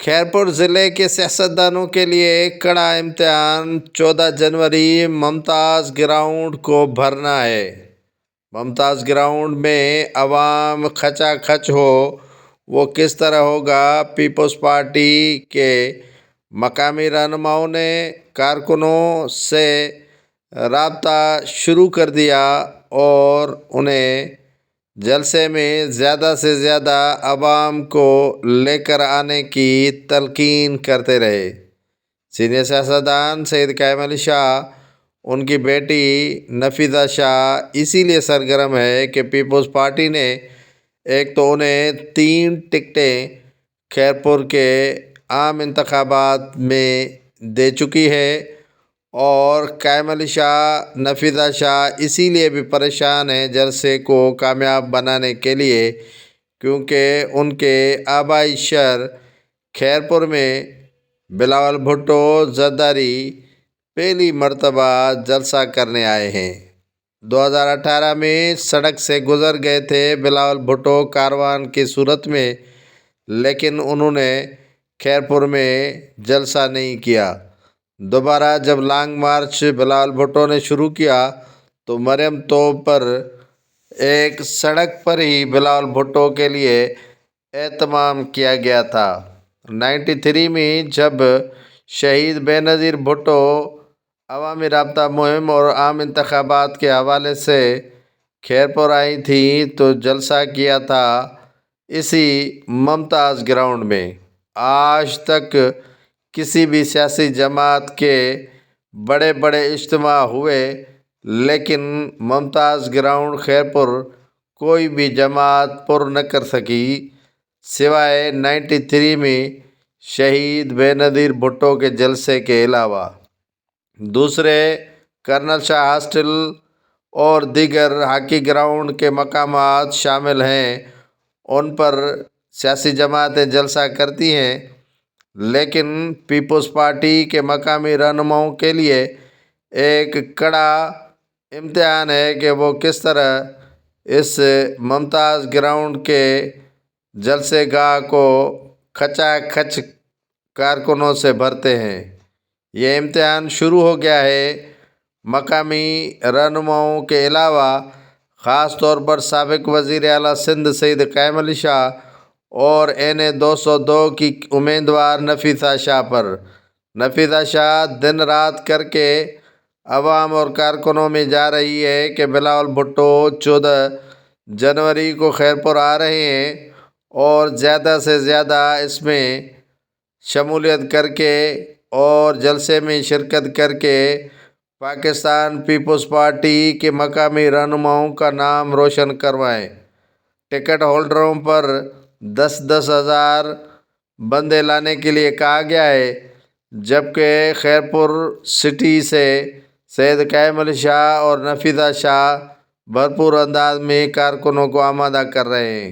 خیرپور ضلع کے سیاستدانوں کے لیے کڑا امتحان 14 جنوری ممتاز گراؤنڈ کو بھرنا ہے۔ ممتاز گراؤنڈ میں عوام کھچا کھچ ہو، وہ کس طرح ہوگا؟ پیپلز پارٹی کے مقامی رہنماؤں نے کارکنوں سے رابطہ شروع کر دیا اور انہیں جلسے میں زیادہ سے زیادہ عوام کو لے کر آنے کی تلقین کرتے رہے۔ سینئر سیاستدان سید قائم علی شاہ، ان کی بیٹی نفیسہ شاہ اسی لیے سرگرم ہے کہ پیپلز پارٹی نے ایک تو انہیں 3 ٹکٹیں خیرپور کے عام انتخابات میں دے چکی ہے، اور قائم علی شاہ، نفیسہ شاہ اسی لیے بھی پریشان ہیں جلسے کو کامیاب بنانے کے لیے، کیونکہ ان کے آبائی شہر خیرپور میں بلاول بھٹو زرداری پہلی مرتبہ جلسہ کرنے آئے ہیں۔ 2018 میں سڑک سے گزر گئے تھے بلاول بھٹو کاروان کی صورت میں، لیکن انہوں نے خیرپور میں جلسہ نہیں کیا۔ دوبارہ جب لانگ مارچ بلاول بھٹو نے شروع کیا تو مریم توپ پر ایک سڑک پر ہی بلاول بھٹو کے لیے اہتمام کیا گیا تھا۔ 93 میں جب شہید بے نظیر بھٹو عوامی رابطہ مہم اور عام انتخابات کے حوالے سے خیرپور آئی تھیں تو جلسہ کیا تھا اسی ممتاز گراؤنڈ میں۔ آج تک کسی بھی سیاسی جماعت کے بڑے بڑے اجتماع ہوئے، لیکن ممتاز گراؤنڈ خیرپور کوئی بھی جماعت پر نہ کر سکی، سوائے 93 میں شہید بے نظیر بھٹو کے جلسے کے علاوہ۔ دوسرے کرنل شاہ ہاسٹل اور دیگر ہاکی گراؤنڈ کے مقامات شامل ہیں، ان پر سیاسی جماعتیں جلسہ کرتی ہیں، لیکن پیپلز پارٹی کے مقامی رہنماؤں کے لیے ایک کڑا امتحان ہے کہ وہ کس طرح اس ممتاز گراؤنڈ کے جلسے گاہ کو کھچا کھچ کارکنوں سے بھرتے ہیں۔ یہ امتحان شروع ہو گیا ہے۔ مقامی رہنماؤں کے علاوہ خاص طور پر سابق وزیر اعلیٰ سندھ سید قائم علی شاہ اور NA 202 کی امیدوار نفیسہ شاہ پر۔ نفیسہ شاہ دن رات کر کے عوام اور کارکنوں میں جا رہی ہے کہ بلاول بھٹو 14 جنوری کو خیرپور آ رہے ہیں اور زیادہ سے زیادہ اس میں شمولیت کر کے اور جلسے میں شرکت کر کے پاکستان پیپلز پارٹی کے مقامی رہنماؤں کا نام روشن کروائیں۔ ٹکٹ ہولڈروں پر 10-10 ہزار بندے لانے کے لیے کہا گیا ہے، جبکہ خیرپور سٹی سے سید قائم علی شاہ اور نفیسہ شاہ بھرپور انداز میں کارکنوں کو آمادہ کر رہے ہیں۔